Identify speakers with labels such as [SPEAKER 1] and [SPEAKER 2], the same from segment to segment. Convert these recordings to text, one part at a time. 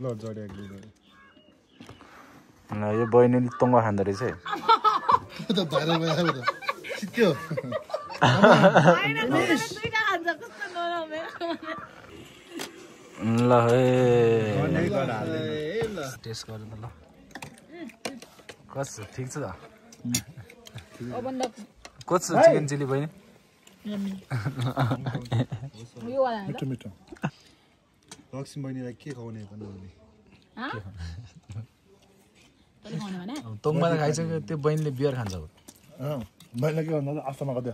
[SPEAKER 1] ल जडिया ग्लु
[SPEAKER 2] ल यो बहिनीले तङ्ग खाँदो रहेछ है
[SPEAKER 1] त बाहिर गएर त सिक्यो
[SPEAKER 2] ल है टेस्ट गर्नु ल कस्तो ठिक छ त कस्तो चिकन चिली बहिनी
[SPEAKER 1] मिठो मिठो लक्ष्मी बहिनीलाई के खुवाउने भन्नु
[SPEAKER 2] तोङमा त खाइसक्यो त्यो बहिनीले बियर खान्छ
[SPEAKER 1] मैले के भन्दा आस्थामा गर्दै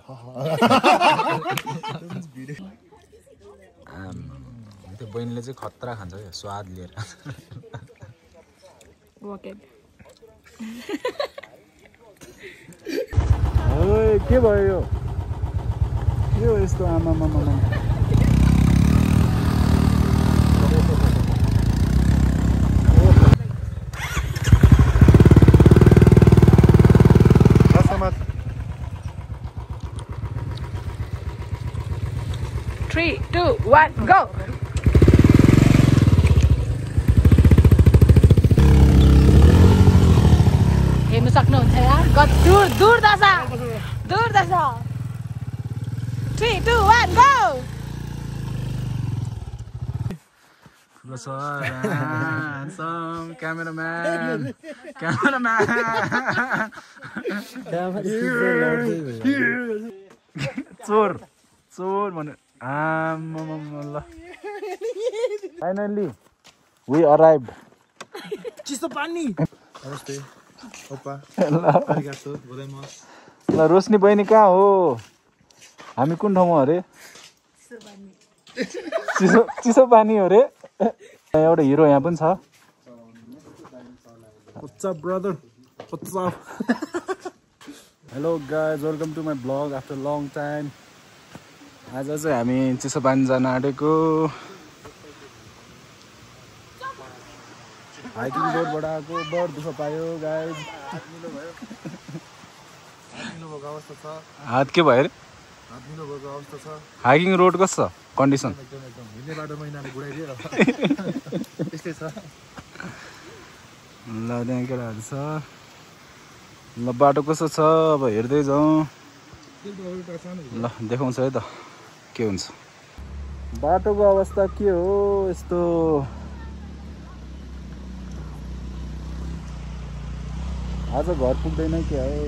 [SPEAKER 2] त्यो बहिनीले चाहिँ खतरा खान्छ क्या स्वाद लिएर के भयो यो यस्तो आमा
[SPEAKER 3] Three, two, one, go! हेर्नु सक्नुहुन्छ यार दूर दूर दशा 3, 2, 1, go!
[SPEAKER 2] Cameraman. चोर भन्नु Finally, we arrived.
[SPEAKER 1] चिसो पानी नमस्ते ओपा
[SPEAKER 2] ल रोशनी बहिनी कहाँ हो हामी कुन ठाउँमा अरे चिसो पानी हो रे एउटा हिरो यहाँ पनि छ
[SPEAKER 1] What's up brother what's up
[SPEAKER 2] Hello guys welcome to my vlog after long time आज चाहिँ हामी चिसो पानी जान आँटेको हाइकिङ रोडबाट आएको बड दुःख पायो गाइज हात के भयो अरे हाइकिङ रोड कस्तो छ कन्डिसन ल त्यहाँ केटाहरू छ ल बाटो कस्तो छ अब हेर्दै जाउँ ल देखाउँछ है त के हुन्छ बाटोको अवस्था के हो यस्तो आज घर पुग्दैन क्या हो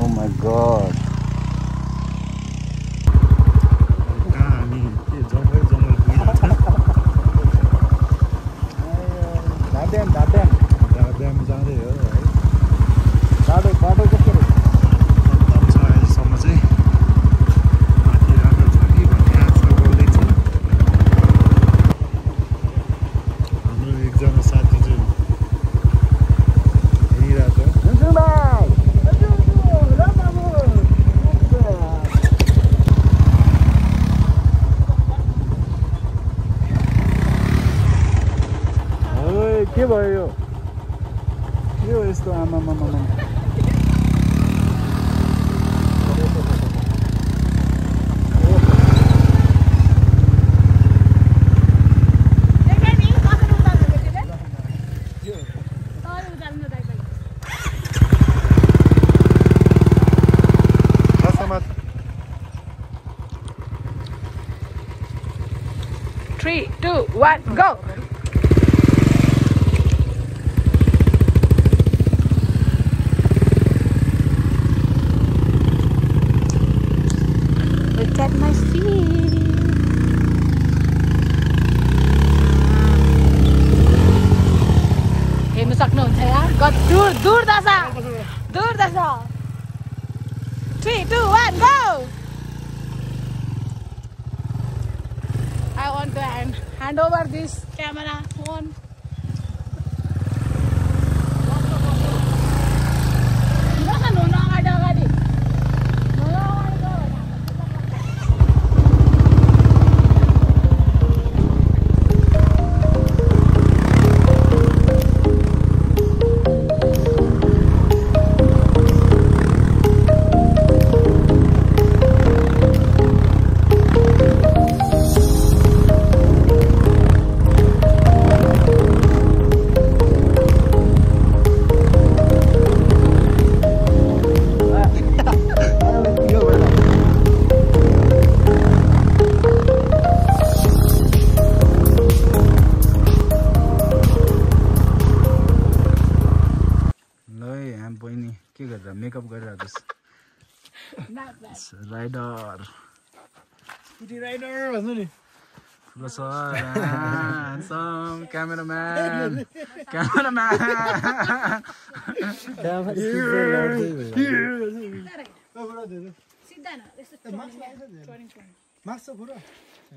[SPEAKER 2] Oh my god
[SPEAKER 1] जाँदै हो
[SPEAKER 2] बाटो कस्तो के भयो यो यस्तो आमा
[SPEAKER 3] Three, two, one, go! Look at my feet. हेर्नु सक्नुहुन्छ यार दूर दशा 3, 2, 1, go! I want to hand over this camera phone.
[SPEAKER 2] हेरेर मेकअप गरिरहेको छु राइडर
[SPEAKER 1] स्कुटी राइडर भन्नु नि
[SPEAKER 2] ठुलो सर क्यामेराम्यान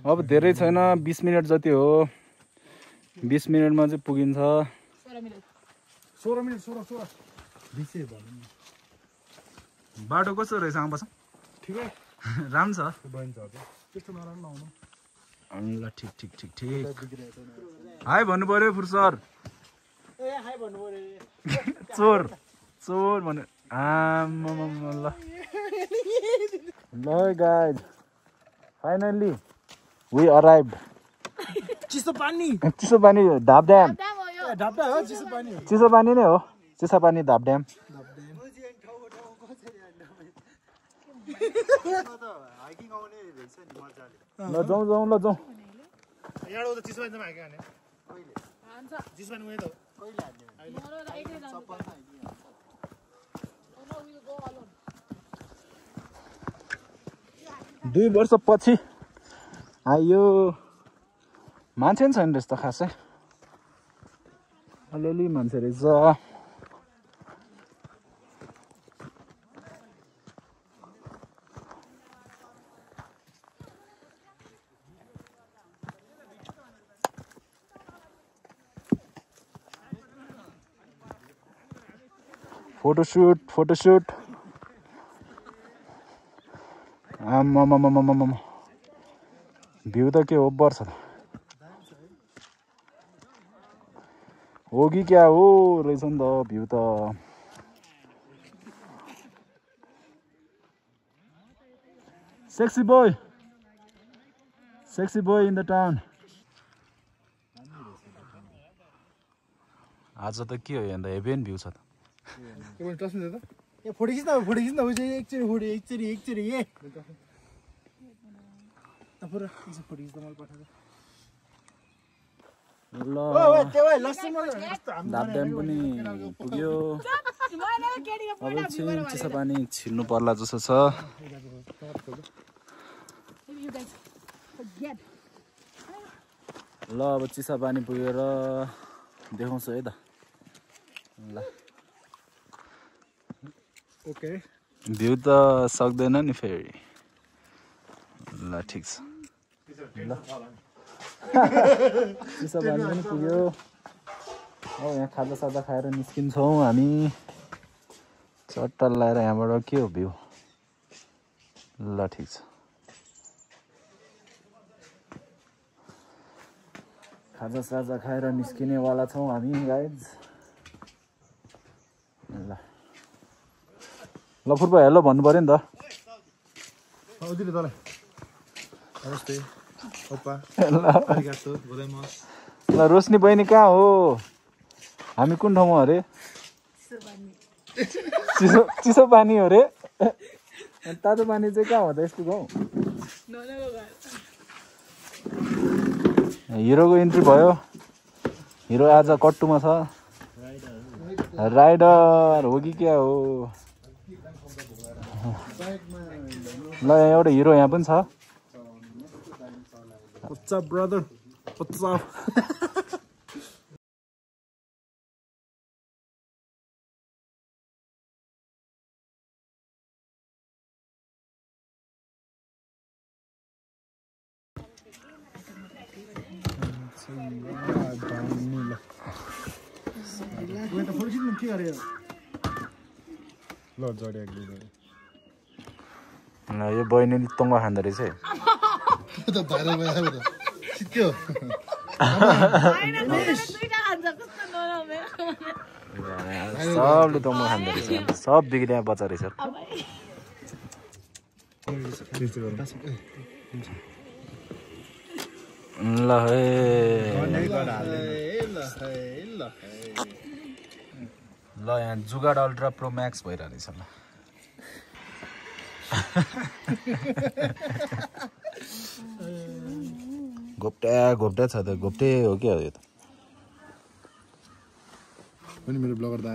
[SPEAKER 2] अब धेरै छैन 20 मिनट जति हो 20 मिनटमा चाहिँ पुगिन्छ
[SPEAKER 1] 16 मिनट 16
[SPEAKER 2] बाटो कस्तो रहेछ आउँछ
[SPEAKER 1] ठिकै
[SPEAKER 2] राम्रो छ
[SPEAKER 1] बन्छ त्यस्तो नराम्रो नहुनु
[SPEAKER 2] ल ठिक ठिक ठिक ठिक हाई भन्नु पर्यो फुर्सर चोर चोर भन्नु ल ल गाइज फाइनल्ली वी अराइभड
[SPEAKER 1] चिसो पानी
[SPEAKER 2] धापड्याम
[SPEAKER 1] ढाप्टा हो चिसो पानी
[SPEAKER 2] चिसो पानी नै हो चिसो पानी धापड्याम ल जाउँ ल जाउँ
[SPEAKER 1] यहाँ त चिसो पानी हाके हाने चिसो पानी उयो त
[SPEAKER 2] दुई वर्षपछि आयो मान्छे पनि छैन रहेछ त खासै अलिअलि मान्छे रहेछ फोटोशूट आम्मामामामामा भ्यू त के हो वर्ष हो कि क्या हो रहेछ नि त भ्यू त sexy boy in the town आज त के हो यहाँ हेभेन भ्यू छ त
[SPEAKER 1] फोटो खिच्न एकचोटि
[SPEAKER 2] ल धापड्याम पनि पुग्यो अब चिसो पानी छिर्नु पर्ला जस्तो छ ल अब चिसा पानी पुगेर देखाउँछु है त ल
[SPEAKER 1] ओके
[SPEAKER 2] भ्यू त सक्दैन नि फेरि ल ठिक छ ल चिसो पानी पनि पुग्यो अब यहाँ खाजासाजा खाएर निस्किन्छौँ हामी चट्टा लगाएर यहाँबाट के हो भ्यू ल ठिक छ खाजासाजा खाएर निस्किनेवाला छौँ हामी गाइज ल फुर्पा हेलो भन्नु पर्यो नि त
[SPEAKER 1] दिदी तँलाई नमस्ते ओप्पा
[SPEAKER 2] ल रोशनी बहिनी कहाँ हो हामी कुन ठाउँमा अरे चिसो पानी हो रे तातो पानी चाहिँ कहाँ हो त यस्तो गाउँ हिरोको इन्ट्री भयो हिरो आज कट्टुमा छ राइडर हो कि क्या हो ल एउटा हिरो यहाँ पनि छ
[SPEAKER 1] What's up, brother? What's up?
[SPEAKER 2] ल यो बहिनीले तङ्ग खाँदो रहेछ है सबले तङ्ग खाँदो रहेछ सब बिग्रिया बच्चा रहेछ ल ल यहाँ जुगाड अल्ट्रा प्रो म्याक्स भइरहेछ ल घोप्टा छ त घोप्टे हो क्या यो त
[SPEAKER 1] पनि मेरो ब्लगर त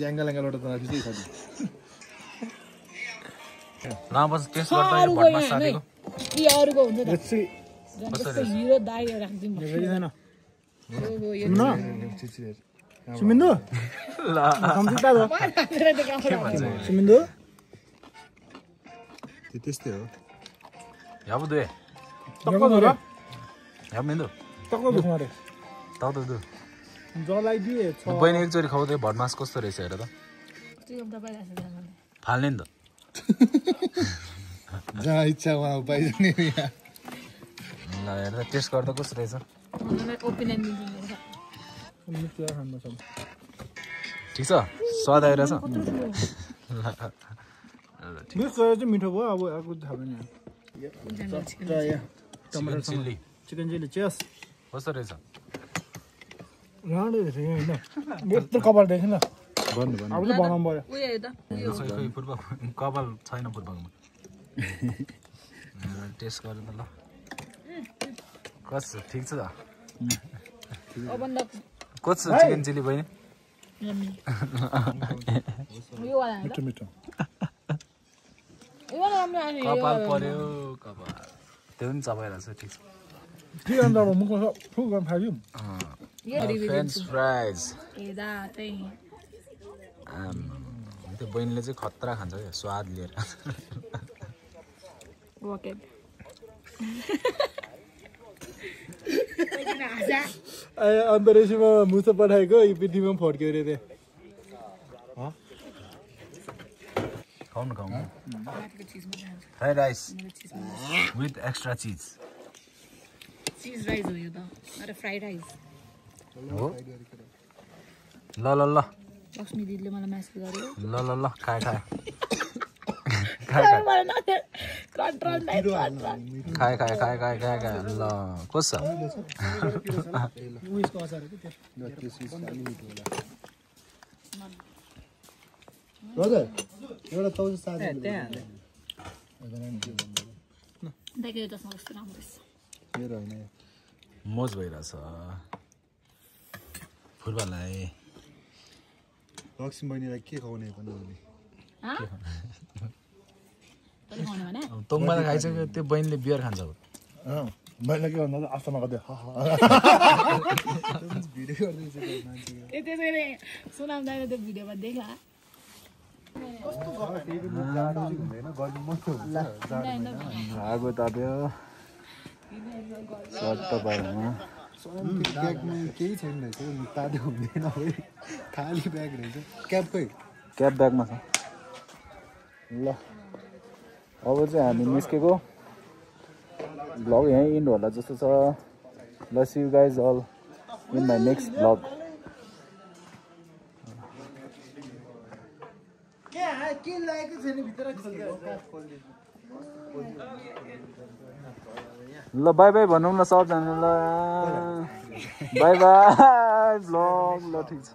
[SPEAKER 1] एंगल एंगलबाट त
[SPEAKER 2] लामो टेस्ट गर्दा यो भटमा साथीको
[SPEAKER 3] कि अरुको हुन्छ त
[SPEAKER 1] Let's see.
[SPEAKER 3] जस्तो हिरो दाइ राख्दिम
[SPEAKER 1] छैन
[SPEAKER 3] ओहो यो
[SPEAKER 1] न सुमिन्दु
[SPEAKER 2] ल
[SPEAKER 1] सम्झिता दो सुमिन्दु त्यस्तै हो
[SPEAKER 2] याबु दे
[SPEAKER 1] तक्क दो र
[SPEAKER 2] याबु मिन्दु
[SPEAKER 1] तक्क दो मारे
[SPEAKER 2] ताउ दु
[SPEAKER 1] जलाई दिए छ
[SPEAKER 2] बहिनी एकचोटि खाउँदै भटमास कस्तो रहेछ हेर त
[SPEAKER 3] त्यो तपाईलाई आछ
[SPEAKER 2] फाल्ने नि त
[SPEAKER 1] जहाँ इच्छा वहाँ पाइजाने
[SPEAKER 2] ल हेर टेस्ट गर्दा कस्तो रहेछ
[SPEAKER 3] मलाई ओपिनियन दिन्छु
[SPEAKER 1] मिठो खानु छ
[SPEAKER 2] ठिक छ स्वाद आइरहेछ
[SPEAKER 1] मिक्स गरेर चाहिँ मिठो भयो अब अर्को थाहा भएन
[SPEAKER 2] चिकन चिल्ली
[SPEAKER 1] चिकन चिल्ली चेस
[SPEAKER 2] कस्तो रहेछ
[SPEAKER 1] राडे रहेछ हैन यत्रो कपाल देख्छ न भन्नु अब चाहिँ बनाउनु पर्यो
[SPEAKER 3] उयो हेर त
[SPEAKER 2] खै पूर्व कपाल छैन पूर्वमा टेस्ट गरेर त ल कस्तो ठिक छ त
[SPEAKER 3] ओभन द
[SPEAKER 2] कस्तो चिकन चिल्ली बहिनी
[SPEAKER 3] यम्मी यो वाला
[SPEAKER 1] मिठो मिठो
[SPEAKER 3] यो वाला राम्रो आयो
[SPEAKER 2] कपाल पर्यो कपाल त्यो पनि चपाइरहेछ ठिक छ
[SPEAKER 1] के अन्त अब मुखमा फुल गर्न थाल्यो
[SPEAKER 2] फ्रेन्च फ्राइज
[SPEAKER 3] हेदा चाहिँ
[SPEAKER 2] त्यो बहिनीले चाहिँ खतरा खान्छ क्या स्वाद लिएर
[SPEAKER 3] वकेट
[SPEAKER 1] अन्तरिक्षमा मुसा पठाएको यो पृथ्वीमा फड्क्यो अरे त्यहाँ
[SPEAKER 2] खाउनु खाउनु फ्राइड राइस विथ एक्स्ट्रा चिज
[SPEAKER 3] चीज राइस हो यो त अरे फ्राइड राइस
[SPEAKER 2] हो ल ल ल
[SPEAKER 3] लक्ष्मी दिदीले मलाई म्यासेज गर्यो
[SPEAKER 2] ल ल ल खाए खाए
[SPEAKER 3] कन्ट्रोल
[SPEAKER 2] खाए खाए खाए खाए खाए खाए ल कस्तो छ
[SPEAKER 1] उयसको अचार हो कि हजुर एउटा तौल साथी
[SPEAKER 3] देखियो त्यसमा कस्तो राम्रो छ
[SPEAKER 1] मेरो हैन
[SPEAKER 2] मोज भइरहेछ फुटबललाई
[SPEAKER 1] लक्ष्मी बहिनीलाई के खुवाउने भन्नु
[SPEAKER 2] तोङमा त खाइसक्यो त्यो बहिनीले बियर खान्छ
[SPEAKER 1] मैले के भन्दा आस्थामा गर्दै भिडियो गर्दैछु मान्छे
[SPEAKER 3] त्यसैले सुनाम दाइले त्यो भिडियोमा देखा
[SPEAKER 2] आगो ताप्यो सट्ट पारमा
[SPEAKER 1] ब्यागमा केही छैन रहेछ तातो हुँदैन है खाली ब्याग रहेछ क्याब खै
[SPEAKER 2] क्याब ब्यागमा छ ल अब चाहिँ हामी निस्केको भ्लग यहीँ इन्ड होला जस्तो छ ल see you guys all in my next vlog ल बाई बाई भनौँ न सबजनालाई बाई बाई भ्लग ल ठिक छ